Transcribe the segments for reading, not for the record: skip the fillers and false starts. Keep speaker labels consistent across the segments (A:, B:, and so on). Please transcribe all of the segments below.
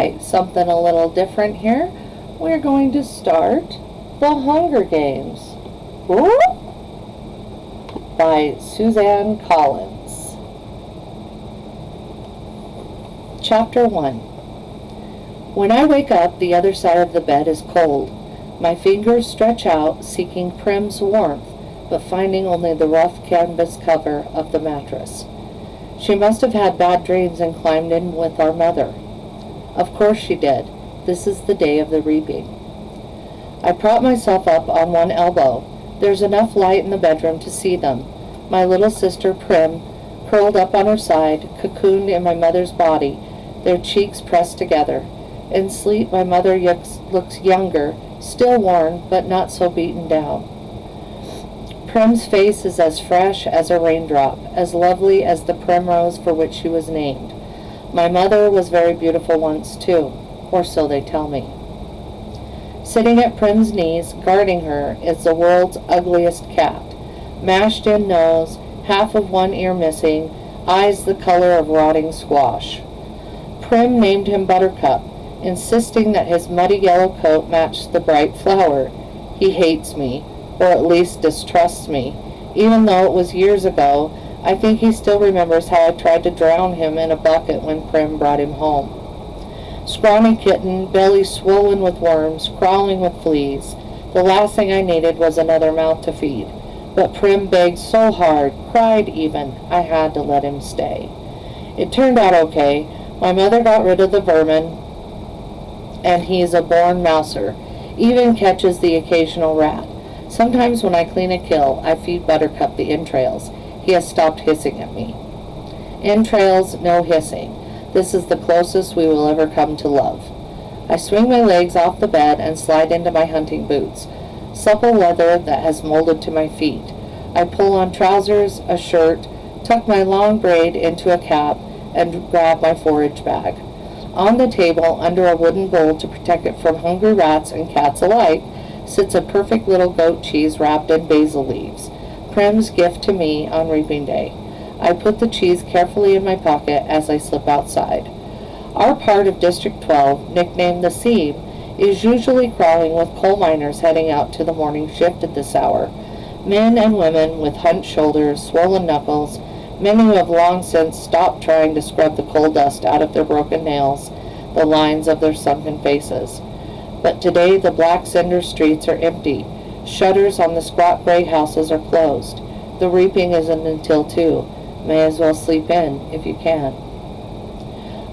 A: right, something a little different here. We're going to start The Hunger Games. Ooh! By Suzanne Collins. Chapter 1. When I wake up, the other side of the bed is cold. My fingers stretch out, seeking Prim's warmth, but finding only the rough canvas cover of the mattress. She must have had bad dreams and climbed in with our mother. Of course she did. This is the day of the reaping. I prop myself up on one elbow. There's enough light in the bedroom to see them. My little sister Prim, curled up on her side, cocooned in my mother's body, their cheeks pressed together. In sleep, my mother looks younger, still worn, but not so beaten down. Prim's face is as fresh as a raindrop, as lovely as the primrose for which she was named. My mother was very beautiful once, too, or so they tell me. Sitting at Prim's knees, guarding her, is the world's ugliest cat. Mashed-in nose, half of one ear missing, eyes the color of rotting squash. Prim named him Buttercup, insisting that his muddy yellow coat matched the bright flower. He hates me, or at least distrusts me. Even though it was years ago, I think he still remembers how I tried to drown him in a bucket when Prim brought him home. Scrawny kitten, belly swollen with worms, crawling with fleas. The last thing I needed was another mouth to feed. But Prim begged so hard, cried even, I had to let him stay. It turned out okay. My mother got rid of the vermin, and he's a born mouser, even catches the occasional rat. Sometimes when I clean a kill, I feed Buttercup the entrails. He has stopped hissing at me. Entrails, no hissing. This is the closest we will ever come to love. I swing my legs off the bed and slide into my hunting boots, supple leather that has molded to my feet. I pull on trousers, a shirt, tuck my long braid into a cap, and grab my forage bag. On the table, under a wooden bowl to protect it from hungry rats and cats alike, sits a perfect little goat cheese wrapped in basil leaves, Prim's gift to me on reaping day. I put the cheese carefully in my pocket as I slip outside. Our part of District 12, nicknamed the Seam, is usually crawling with coal miners heading out to the morning shift at this hour. Men and women with hunched shoulders, swollen knuckles, many who have long since stopped trying to scrub the coal dust out of their broken nails, the lines of their sunken faces. But today the black cinder streets are empty. Shutters on the squat gray houses are closed. The reaping isn't until 2. May as well sleep in, if you can.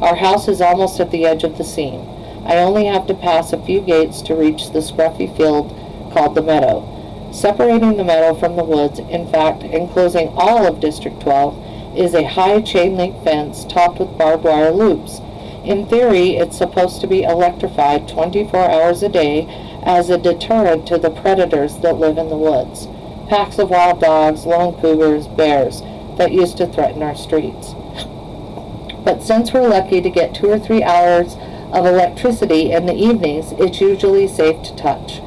A: Our house is almost at the edge of the seam. I only have to pass a few gates to reach the scruffy field called the meadow. Separating the meadow from the woods, in fact, enclosing all of District 12, is a high chain-link fence topped with barbed wire loops. In theory, it's supposed to be electrified 24 hours a day as a deterrent to the predators that live in the woods. Packs of wild dogs, lone cougars, bears that used to threaten our streets. But since we're lucky to get 2 or 3 hours of electricity in the evenings, it's usually safe to touch.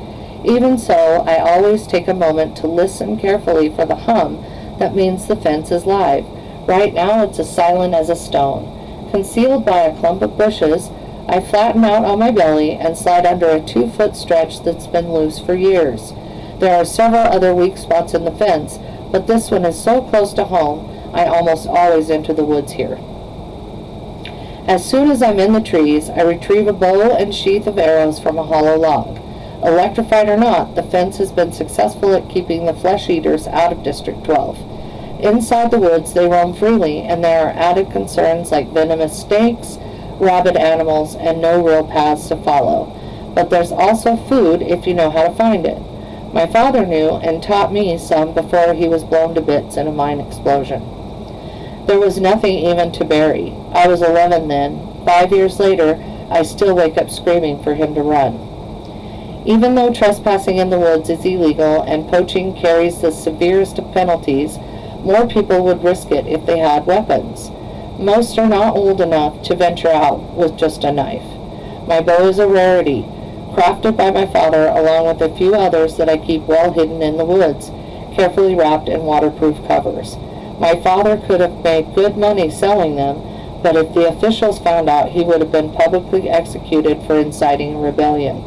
A: Even so, I always take a moment to listen carefully for the hum that means the fence is live. Right now it's as silent as a stone. Concealed by a clump of bushes, I flatten out on my belly and slide under a 2-foot stretch that's been loose for years. There are several other weak spots in the fence, but this one is so close to home, I almost always enter the woods here. As soon as I'm in the trees, I retrieve a bow and sheath of arrows from a hollow log. Electrified or not, the fence has been successful at keeping the flesh eaters out of District 12. Inside the woods, they roam freely, and there are added concerns like venomous snakes, rabid animals, and no real paths to follow. But there's also food if you know how to find it. My father knew and taught me some before he was blown to bits in a mine explosion. There was nothing even to bury. I was 11 then. 5 years later, I still wake up screaming for him to run. Even though trespassing in the woods is illegal and poaching carries the severest of penalties, more people would risk it if they had weapons. Most are not old enough to venture out with just a knife. My bow is a rarity, crafted by my father along with a few others that I keep well hidden in the woods, carefully wrapped in waterproof covers. My father could have made good money selling them, but if the officials found out, he would have been publicly executed for inciting a rebellion.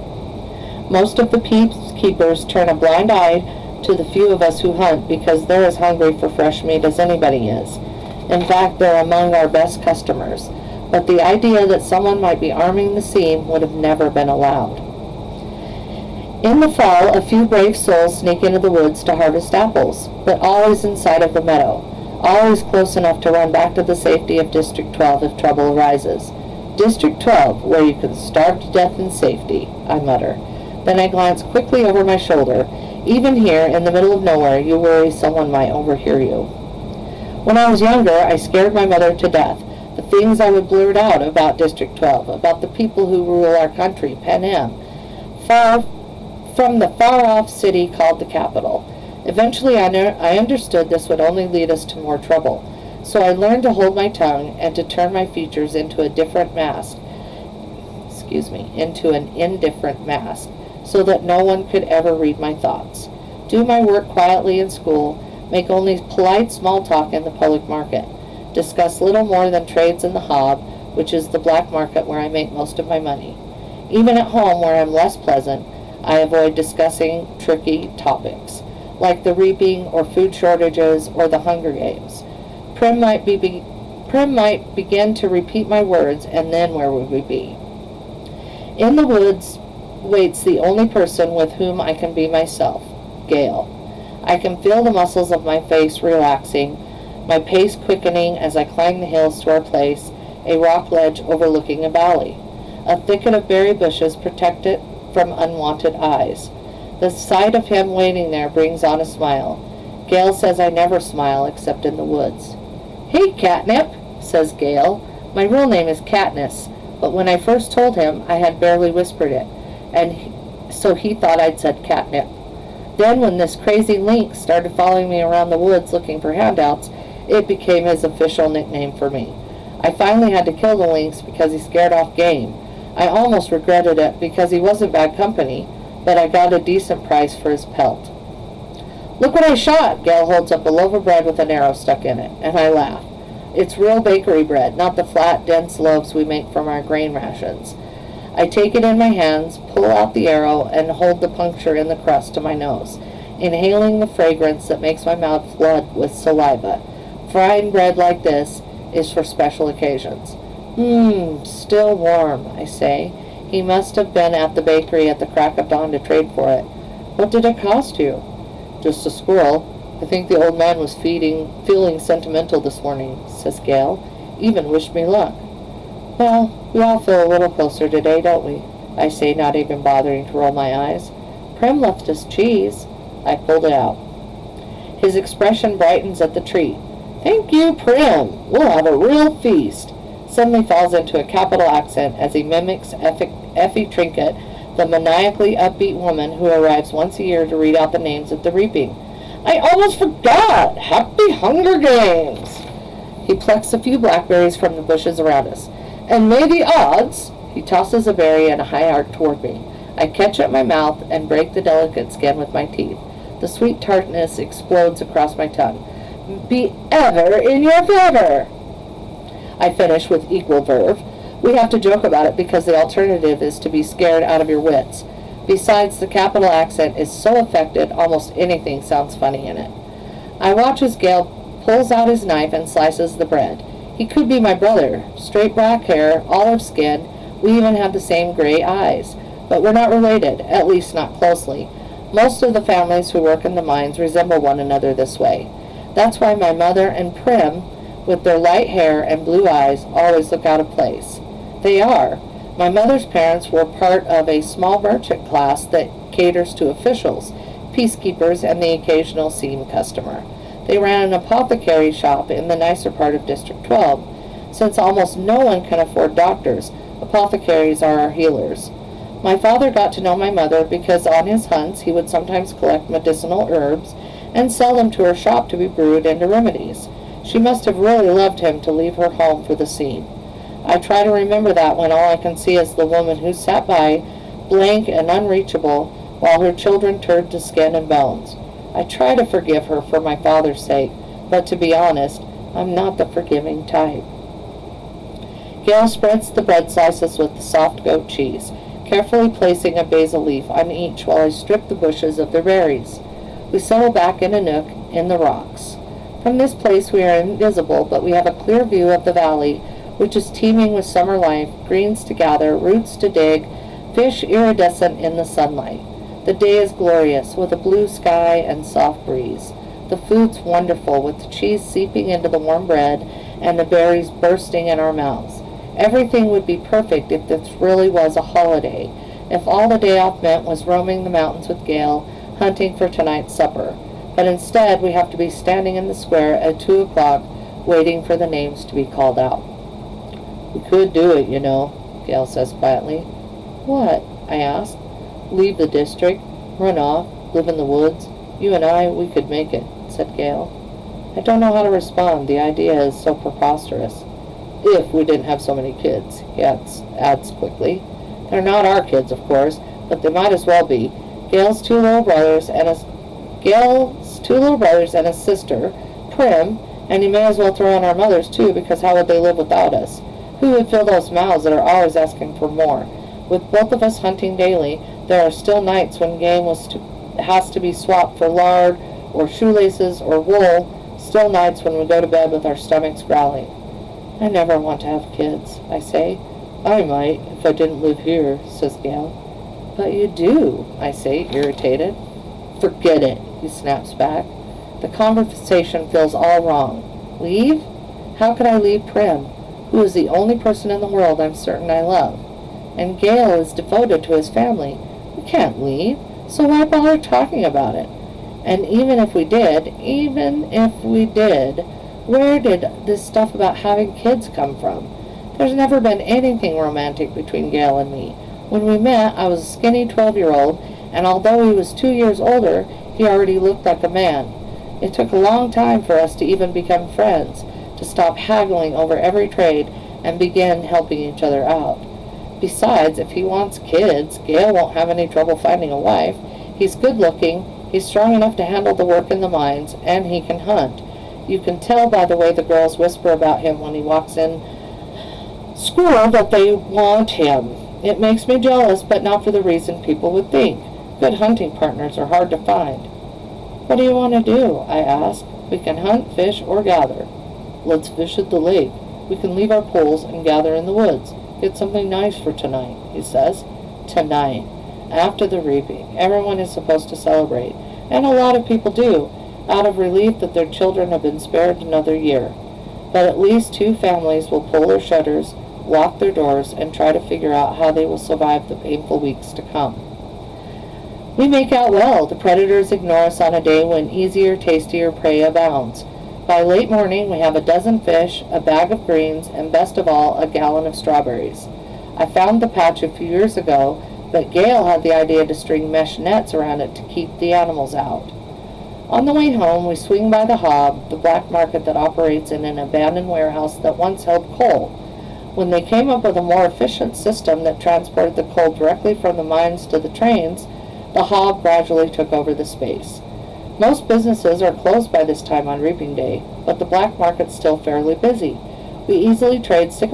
A: Most of the peacekeepers turn a blind eye to the few of us who hunt because they're as hungry for fresh meat as anybody is. In fact, they're among our best customers. But the idea that someone might be arming the seam would have never been allowed. In the fall, a few brave souls sneak into the woods to harvest apples, but always inside of the meadow, always close enough to run back to the safety of District 12 if trouble arises. District 12, where you can starve to death in safety, I mutter. Then I glance quickly over my shoulder. Even here, in the middle of nowhere, you worry someone might overhear you. When I was younger, I scared my mother to death. The things I would blurt out about District 12, about the people who rule our country, Panem, far from the far-off city called the capital. Eventually, I understood this would only lead us to more trouble. So I learned to hold my tongue and to turn my features into a different mask. Into an indifferent mask, so that no one could ever read my thoughts. Do my work quietly in school, make only polite small talk in the public market, discuss little more than trades in the hob, which is the black market where I make most of my money. Even at home, where I'm less pleasant, I avoid discussing tricky topics, like the reaping or food shortages or the Hunger Games. Prim might begin to repeat my words, and then where would we be? In the woods waits the only person with whom I can be myself, Gale. I can feel the muscles of my face relaxing, my pace quickening as I climb the hills to our place, a rock ledge overlooking a valley. A thicket of berry bushes protect it from unwanted eyes. The sight of him waiting there brings on a smile. Gale says I never smile except in the woods. "Hey, Catnip," says Gale. My real name is Katniss, but when I first told him, I had barely whispered it, so he thought I'd said catnip. Then when this crazy lynx started following me around the woods looking for handouts, it became his official nickname for me. I finally had to kill the lynx because he scared off game. I almost regretted it because he wasn't bad company, but I got a decent price for his pelt. "Look what I shot!" Gale holds up a loaf of bread with an arrow stuck in it, and I laugh. It's real bakery bread, not the flat, dense loaves we make from our grain rations. I take it in my hands, pull out the arrow, and hold the puncture in the crust to my nose, inhaling the fragrance that makes my mouth flood with saliva. Frying bread like this is for special occasions. Still warm, I say. He must have been at the bakery at the crack of dawn to trade for it. What did it cost you? Just a squirrel. I think the old man was feeling sentimental this morning, says Gale. Even wished me luck. Well, we all feel a little closer today, don't we? I say, not even bothering to roll my eyes. Prim left us cheese. I pulled it out. His expression brightens at the treat. Thank you, Prim. We'll have a real feast. Suddenly falls into a capital accent as he mimics Effie Trinket, the maniacally upbeat woman who arrives once a year to read out the names at the reaping. I almost forgot! Happy Hunger Games! He plucks a few blackberries from the bushes around us. And may the odds... He tosses a berry and a high arc toward me. I catch at my mouth and break the delicate skin with my teeth. The sweet tartness explodes across my tongue. Be ever in your favor! I finish with equal verve. We have to joke about it because the alternative is to be scared out of your wits. Besides, the capital accent is so affected, almost anything sounds funny in it. I watch as Gale pulls out his knife and slices the bread. He could be my brother. Straight black hair, olive skin. We even have the same gray eyes. But we're not related, at least not closely. Most of the families who work in the mines resemble one another this way. That's why my mother and Prim, with their light hair and blue eyes, always look out of place. They are. My mother's parents were part of a small merchant class that caters to officials, peacekeepers, and the occasional seam customer. They ran an apothecary shop in the nicer part of District 12. Since almost no one can afford doctors, apothecaries are our healers. My father got to know my mother because on his hunts he would sometimes collect medicinal herbs and sell them to her shop to be brewed into remedies. She must have really loved him to leave her home for the seam. I try to remember that when all I can see is the woman who sat by, blank and unreachable, while her children turned to skin and bones. I try to forgive her for my father's sake, but to be honest, I'm not the forgiving type. Gale spreads the bread slices with the soft goat cheese, carefully placing a basil leaf on each while I strip the bushes of their berries. We settle back in a nook in the rocks. From this place we are invisible, but we have a clear view of the valley, which is teeming with summer life, greens to gather, roots to dig, fish iridescent in the sunlight. The day is glorious, with a blue sky and soft breeze. The food's wonderful, with the cheese seeping into the warm bread and the berries bursting in our mouths. Everything would be perfect if this really was a holiday, if all the day off meant was roaming the mountains with Gale, hunting for tonight's supper. But instead, we have to be standing in the square at 2 o'clock, waiting for the names to be called out. "We could do it, you know," Gale says quietly. "What?" I ask. "Leave the district, run off, live in the woods. You and I, we could make it," said Gale. I don't know how to respond. The idea is so preposterous. "If we didn't have so many kids," he adds quickly. "They're not our kids, of course, but they might as well be. Gale's two little brothers and a sister, Prim, and you may as well throw in our mothers too, because how would they live without us? Who would fill those mouths that are always asking for more? With both of us hunting daily, there are still nights when game has to be swapped for lard or shoelaces or wool, still nights when we go to bed with our stomachs growling." "I never want to have kids," I say. "I might, if I didn't live here," says Gale. "But you do," I say, irritated. "Forget it," he snaps back. The conversation feels all wrong. Leave? How could I leave Prim, who is the only person in the world I'm certain I love? And Gale is devoted to his family. We can't leave, so why bother talking about it? And even if we did, where did this stuff about having kids come from? There's never been anything romantic between Gale and me. When we met, I was a skinny 12-year-old, and although he was 2 years older, he already looked like a man. It took a long time for us to even become friends, to stop haggling over every trade and begin helping each other out. Besides, if he wants kids, Gale won't have any trouble finding a wife. He's good-looking, he's strong enough to handle the work in the mines, and he can hunt. You can tell by the way the girls whisper about him when he walks in school that they want him. It makes me jealous, but not for the reason people would think. Good hunting partners are hard to find. "What do you want to do?" I ask. "We can hunt, fish, or gather." "Let's fish at the lake. We can leave our poles and gather in the woods. Get something nice for tonight," he says. Tonight. After the reaping. Everyone is supposed to celebrate. And a lot of people do, out of relief that their children have been spared another year. But at least 2 families will pull their shutters, lock their doors, and try to figure out how they will survive the painful weeks to come. We make out well. The predators ignore us on a day when easier, tastier prey abounds. By late morning, we have a dozen fish, a bag of greens, and best of all, a gallon of strawberries. I found the patch a few years ago, but Gale had the idea to string mesh nets around it to keep the animals out. On the way home, we swing by the Hob, the black market that operates in an abandoned warehouse that once held coal. When they came up with a more efficient system that transported the coal directly from the mines to the trains, the Hob gradually took over the space. Most businesses are closed by this time on reaping day, but the black market's still fairly busy. We easily trade 6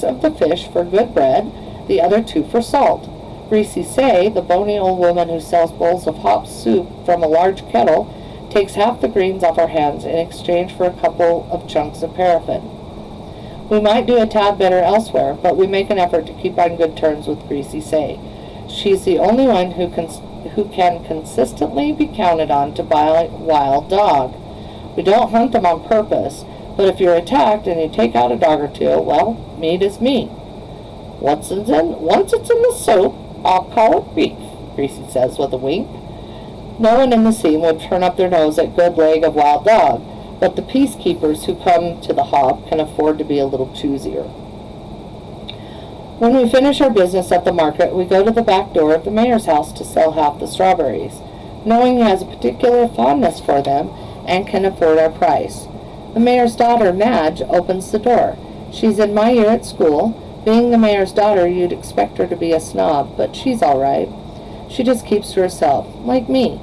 A: of the fish for good bread, the other 2 for salt. Greasy Say, the bony old woman who sells bowls of hop soup from a large kettle, takes half the greens off our hands in exchange for a couple of chunks of paraffin. We might do a tad better elsewhere, but we make an effort to keep on good terms with Greasy Say. She's the only one who can consistently be counted on to buy a wild dog. We don't hunt them on purpose, but if you're attacked and you take out a dog or 2, well, meat is meat. Once it's in the soup, I'll call it beef, Greasy says with a wink. No one in the scene would turn up their nose at good leg of wild dog, but the peacekeepers who come to the Hob can afford to be a little choosier. When we finish our business at the market, we go to the back door of the mayor's house to sell half the strawberries, knowing he has a particular fondness for them and can afford our price. The mayor's daughter, Madge, opens the door. She's in my year at school. Being the mayor's daughter, you'd expect her to be a snob, but she's all right. She just keeps to herself, like me.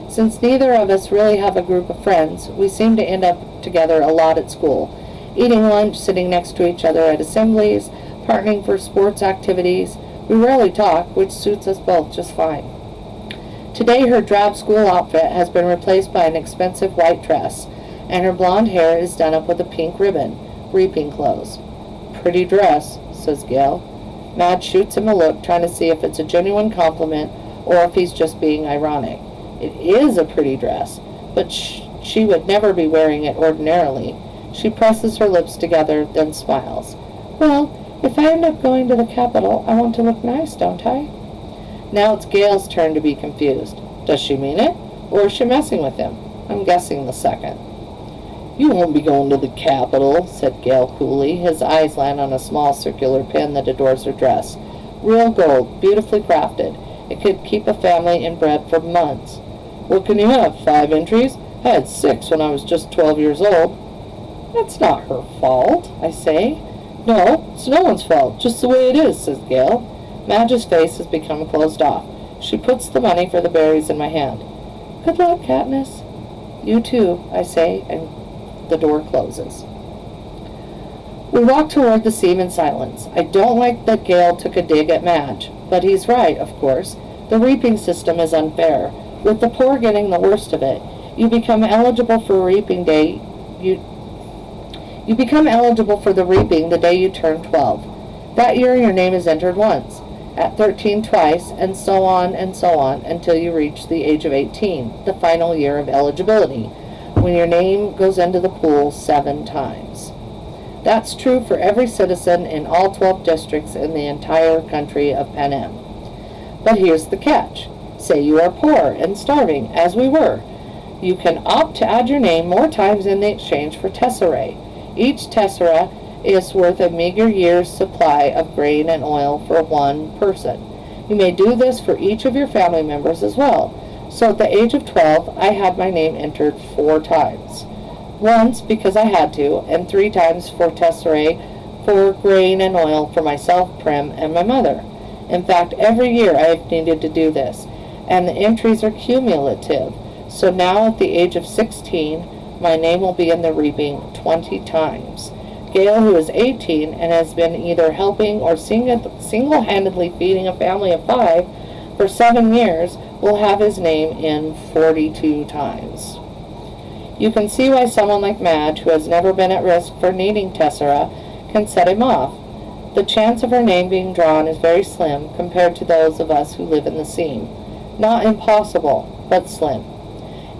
A: Since neither of us really have a group of friends, we seem to end up together a lot at school, eating lunch, sitting next to each other at assemblies, partnering for sports activities. We rarely talk, which suits us both just fine. Today her drab school outfit has been replaced by an expensive white dress, and her blonde hair is done up with a pink ribbon, reaping clothes. "Pretty dress," says Gale. Madge shoots him a look, trying to see if it's a genuine compliment or if he's just being ironic. It is a pretty dress, but she would never be wearing it ordinarily. She presses her lips together, then smiles. "Well, if I end up going to the Capitol, I want to look nice, don't I?" Now it's Gale's turn to be confused. Does she mean it, or is she messing with him? I'm guessing the second. "You won't be going to the Capitol," said Gale coolly. His eyes land on a small circular pin that adorns her dress. Real gold, beautifully crafted. It could keep a family in bread for months. "What can you have, 5 entries? I had 6 when I was just 12 years old." "That's not her fault," I say. "No, it's no one's fault, just the way it is," says Gale. Madge's face has become closed off. She puts the money for the berries in my hand. "Good luck, Katniss." "You too," I say, and the door closes. We walk toward the seam in silence. I don't like that Gale took a dig at Madge, but he's right, of course. The reaping system is unfair. With the poor getting the worst of it, you become eligible for reaping day. You become eligible for the reaping the day you turn 12. That year your name is entered once, at 13 twice, and so on until you reach the age of 18, the final year of eligibility, when your name goes into the pool 7 times. That's true for every citizen in all 12 districts in the entire country of Panem. But here's the catch. Say you are poor and starving, as we were. You can opt to add your name more times in the exchange for tesserae. Each tessera is worth a meager year's supply of grain and oil for one person. You may do this for each of your family members as well. So at the age of 12, I had my name entered 4 times. Once because I had to, and 3 times for tesserae for grain and oil for myself, Prim, and my mother. In fact, every year I have needed to do this, and the entries are cumulative. So now at the age of 16, my name will be in the reaping 20 times. Gale, who is 18 and has been either helping or single-handedly feeding a family of 5 for 7 years, will have his name in 42 times. You can see why someone like Madge, who has never been at risk for needing tessera, can set him off. The chance of her name being drawn is very slim compared to those of us who live in the seam. Not impossible, but slim.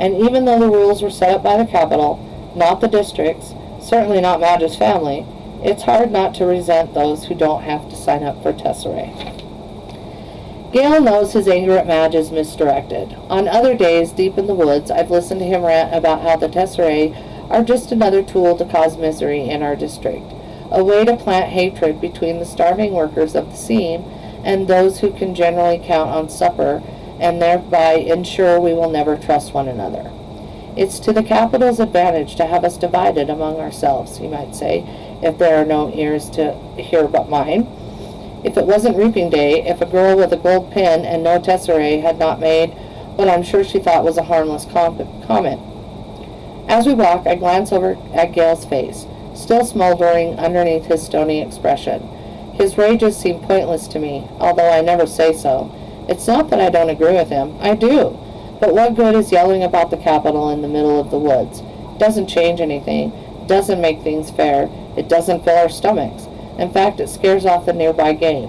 A: And even though the rules were set up by the Capitol, not the districts, certainly not Madge's family, it's hard not to resent those who don't have to sign up for tesserae. Gale knows his anger at Madge is misdirected. On other days, deep in the woods, I've listened to him rant about how the tesserae are just another tool to cause misery in our district, a way to plant hatred between the starving workers of the seam and those who can generally count on supper and thereby ensure we will never trust one another. It's to the Capitol's advantage to have us divided among ourselves, he might say, if there are no ears to hear but mine. If it wasn't reaping day, if a girl with a gold pin and no tesserae had not made what I'm sure she thought was a harmless comment. As we walk, I glance over at Gale's face, still smoldering underneath his stony expression. His rages seem pointless to me, although I never say so. It's not that I don't agree with him. I do. But what good is yelling about the Capitol in the middle of the woods? It doesn't change anything. It doesn't make things fair. It doesn't fill our stomachs. In fact, it scares off the nearby game.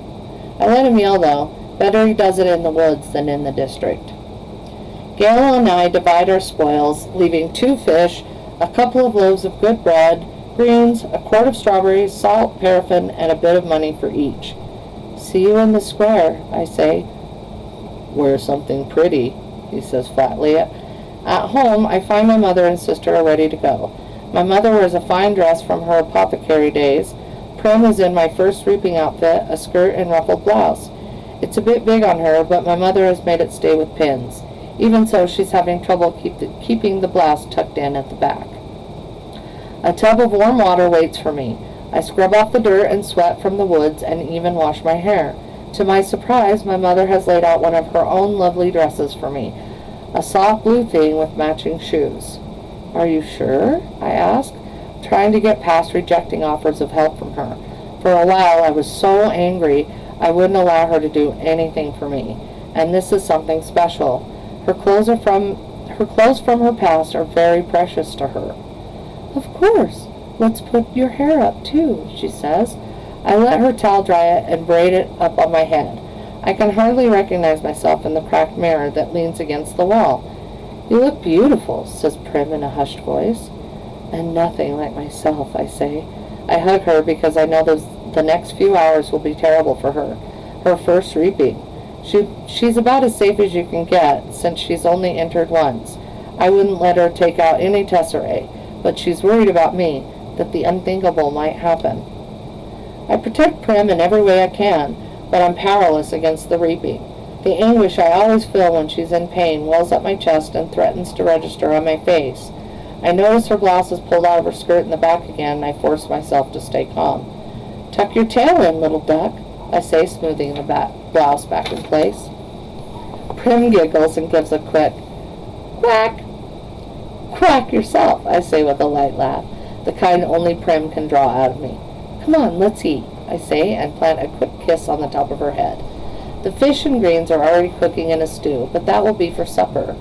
A: I let him yell, though. Better he does it in the woods than in the district. Gale and I divide our spoils, leaving 2 fish, a couple of loaves of good bread, greens, a quart of strawberries, salt, paraffin, and a bit of money for each. "See you in the square," I say. "Wear something pretty," he says flatly. At home, I find my mother and sister are ready to go. My mother wears a fine dress from her apothecary days. Prim is in my first reaping outfit, a skirt and ruffled blouse. It's a bit big on her, but my mother has made it stay with pins. Even so, she's having trouble keeping the blouse tucked in at the back. A tub of warm water waits for me. I scrub off the dirt and sweat from the woods and even wash my hair. To my surprise, my mother has laid out one of her own lovely dresses for me, a soft blue thing with matching shoes. "Are you sure?" I ask. trying to get past rejecting offers of help from her. For a while I was so angry I wouldn't allow her to do anything for me. And this is something special. Her clothes from her past are very precious to her. Of course. Let's put your hair up too, she says. I let her towel dry it and braid it up on my head. I can hardly recognize myself in the cracked mirror that leans against the wall. You look beautiful, says Prim in a hushed voice. And nothing like myself, I say. I hug her because I know the next few hours will be terrible for her. Her first reaping. She's about as safe as you can get, since she's only entered once. I wouldn't let her take out any tesserae, but she's worried about me, that the unthinkable might happen. I protect Prim in every way I can, but I'm powerless against the reaping. The anguish I always feel when she's in pain wells up my chest and threatens to register on my face. I notice her blouse is pulled out of her skirt in the back again, and I force myself to stay calm. Tuck your tail in, little duck, I say, smoothing the blouse back in place. Prim giggles and gives a quick quack. Quack yourself, I say with a light laugh, the kind only Prim can draw out of me. Come on, let's eat, I say, and plant a quick kiss on the top of her head. The fish and greens are already cooking in a stew, but that will be for supper.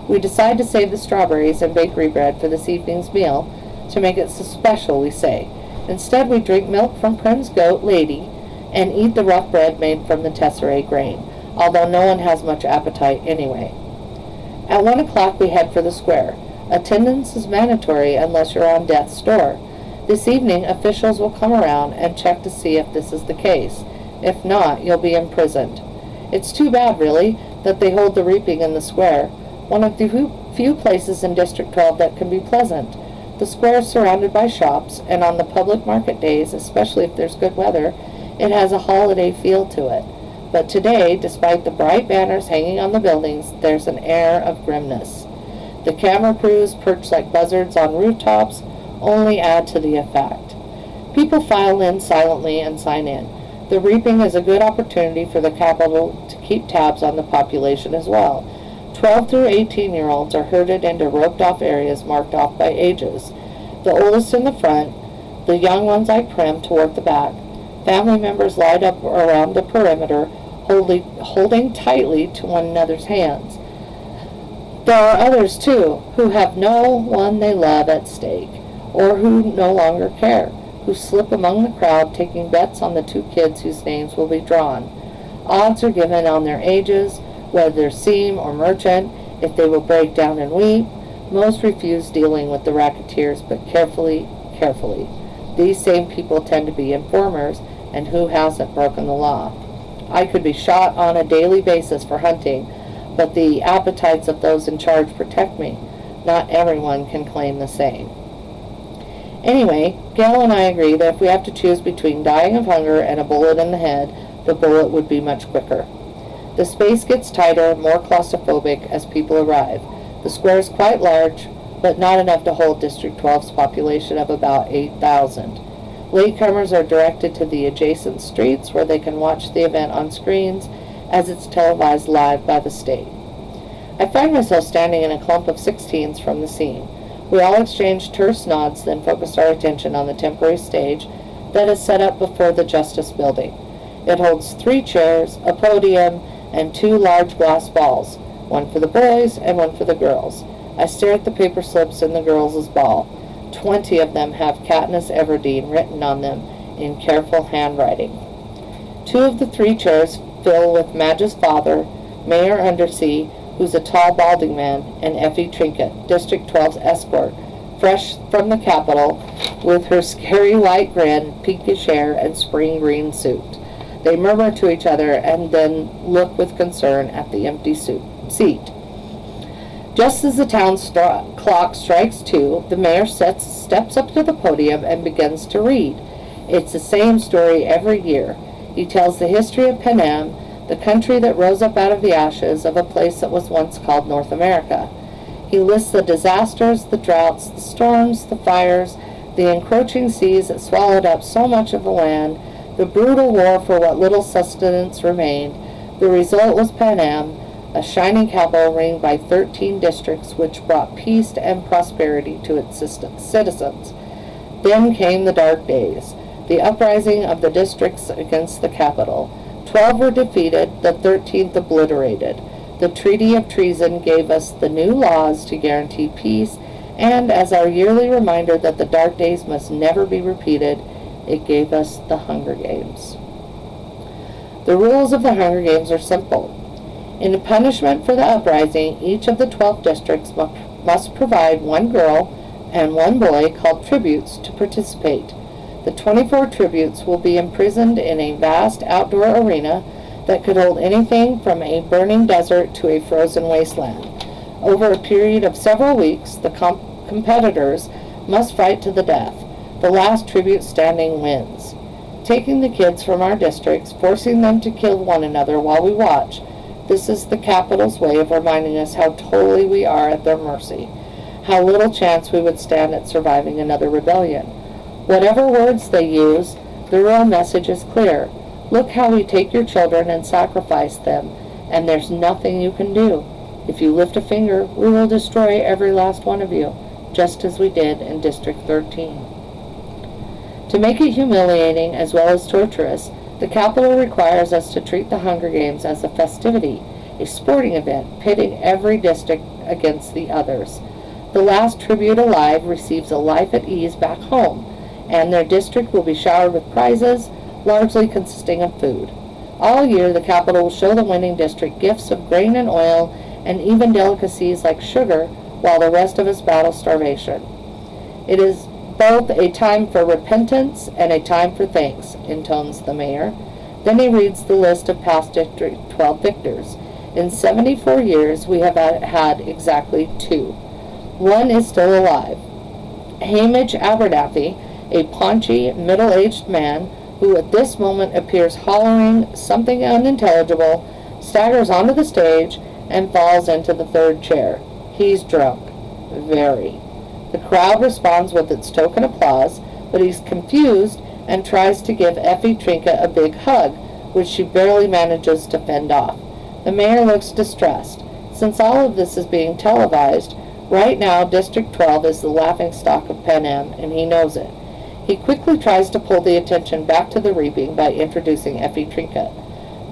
A: We decide to save the strawberries and bakery bread for this evening's meal, to make it so special, we say. Instead, we drink milk from Prim's goat, Lady, and eat the rough bread made from the tesserae grain, although no one has much appetite anyway. At 1 o'clock, we head for the square. Attendance is mandatory unless you're on death's door. This evening, officials will come around and check to see if this is the case. If not, you'll be imprisoned. It's too bad, really, that they hold the reaping in the square, one of the few places in District 12 that can be pleasant. The square is surrounded by shops, and on the public market days, especially if there's good weather, it has a holiday feel to it. But today, despite the bright banners hanging on the buildings, there's an air of grimness. The camera crews, perched like buzzards on rooftops, only add to the effect. People file in silently and sign in. The reaping is a good opportunity for the Capitol to keep tabs on the population as well. 12 through 18-year-olds are herded into roped-off areas marked off by ages. The oldest in the front, the young ones like Prim toward the back. Family members lined up around the perimeter, holding tightly to one another's hands. There are others, too, who have no one they love at stake, or who no longer care, who slip among the crowd taking bets on the 2 kids whose names will be drawn. Odds are given on their ages, whether they're seam or merchant, if they will break down and weep. Most refuse dealing with the racketeers, but carefully. These same people tend to be informers, and who hasn't broken the law? I could be shot on a daily basis for hunting, but the appetites of those in charge protect me. Not everyone can claim the same. Anyway, Gale and I agree that if we have to choose between dying of hunger and a bullet in the head, the bullet would be much quicker. The space gets tighter, more claustrophobic as people arrive. The square is quite large, but not enough to hold District 12's population of about 8,000. Latecomers are directed to the adjacent streets where they can watch the event on screens as it's televised live by the state. I find myself standing in a clump of 16s from the scene. We all exchange terse nods, then focus our attention on the temporary stage that is set up before the Justice Building. It holds 3 chairs, a podium, and 2 large glass balls, one for the boys and one for the girls. I stare at the paper slips in the girls' ball. 20 of them have Katniss Everdeen written on them in careful handwriting. 2 of the 3 chairs fill with Madge's father, Mayor Undersea, who's a tall, balding man, and Effie Trinket, District 12's escort, fresh from the Capitol, with her scary white grin, pinkish hair, and spring green suit. They murmur to each other and then look with concern at the empty seat. Just as the town clock strikes 2, the mayor steps up to the podium and begins to read. It's the same story every year. He tells the history of Panem, the country that rose up out of the ashes of a place that was once called North America. He lists the disasters, the droughts, the storms, the fires, the encroaching seas that swallowed up so much of the land, the brutal war for what little sustenance remained. The result was Panem, a shining capital ringed by 13 districts which brought peace and prosperity to its citizens. Then came the dark days, the uprising of the districts against the capital. 12 were defeated, the 13th obliterated. The Treaty of Treason gave us the new laws to guarantee peace, and as our yearly reminder that the dark days must never be repeated, it gave us the Hunger Games. The rules of the Hunger Games are simple. In punishment for the uprising, each of the 12 districts must provide one girl and one boy called tributes to participate. The 24 tributes will be imprisoned in a vast outdoor arena that could hold anything from a burning desert to a frozen wasteland. Over a period of several weeks, the competitors must fight to the death. The last tribute standing wins. Taking the kids from our districts, forcing them to kill one another while we watch, this is the capital's way of reminding us how totally we are at their mercy, how little chance we would stand at surviving another rebellion. Whatever words they use, the real message is clear. Look how we take your children and sacrifice them, and there's nothing you can do. If you lift a finger, we will destroy every last one of you, just as we did in District 13. To make it humiliating as well as torturous, the capital requires us to treat the Hunger Games as a festivity, a sporting event, pitting every district against the others. The last tribute alive receives a life at ease back home, and their district will be showered with prizes, largely consisting of food. All year, the capital will show the winning district gifts of grain and oil, and even delicacies like sugar, while the rest of us battle starvation. It is both a time for repentance and a time for thanks, intones the mayor. Then he reads the list of past District 12 victors. In 74 years, we have had exactly 2. One is still alive. Hamish Abernathy, a paunchy, middle-aged man who at this moment appears hollering something unintelligible, staggers onto the stage, and falls into the third chair. He's drunk. Very. The crowd responds with its token applause, but he's confused and tries to give Effie Trinket a big hug, which she barely manages to fend off. The mayor looks distressed. Since all of this is being televised, right now District 12 is the laughingstock of Pan Am, and he knows it. He quickly tries to pull the attention back to the reaping by introducing Effie Trinket.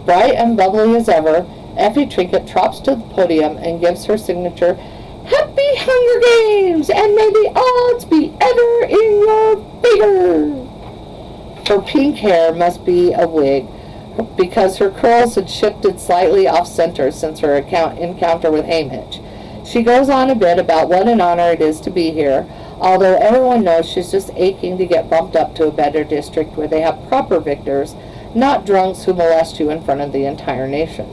A: Bright and bubbly as ever, Effie Trinket trots to the podium and gives her signature, "Happy Hunger Games, and may the odds be ever in your favor." Her pink hair must be a wig, because her curls had shifted slightly off-center since her encounter with Hamish. She goes on a bit about what an honor it is to be here, although everyone knows she's just aching to get bumped up to a better district where they have proper victors, not drunks who molest you in front of the entire nation.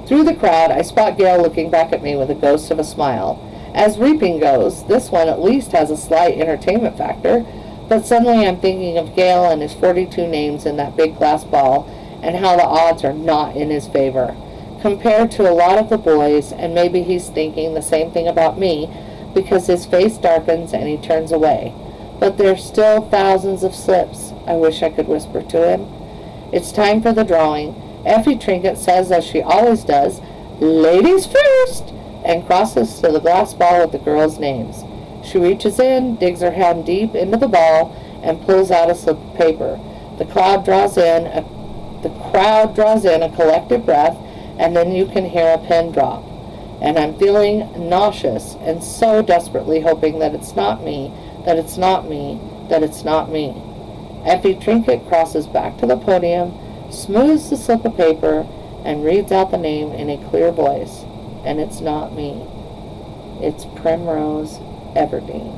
A: Through the crowd, I spot Gale looking back at me with a ghost of a smile. As reaping goes, this one at least has a slight entertainment factor, but suddenly I'm thinking of Gale and his 42 names in that big glass ball, and how the odds are not in his favor. Compared to a lot of the boys, and maybe he's thinking the same thing about me, because his face darkens and he turns away. But there's still thousands of slips, I wish I could whisper to him. It's time for the drawing. Effie Trinket says, as she always does, "Ladies first," and crosses to the glass ball with the girls' names. She reaches in, digs her hand deep into the ball, and pulls out a slip of paper. The crowd draws in a collective breath, and then you can hear a pin drop. And I'm feeling nauseous and so desperately hoping that it's not me, that it's not me, that it's not me. Effie Trinket crosses back to the podium, smooths the slip of paper, and reads out the name in a clear voice. And it's not me. It's Primrose Everdeen.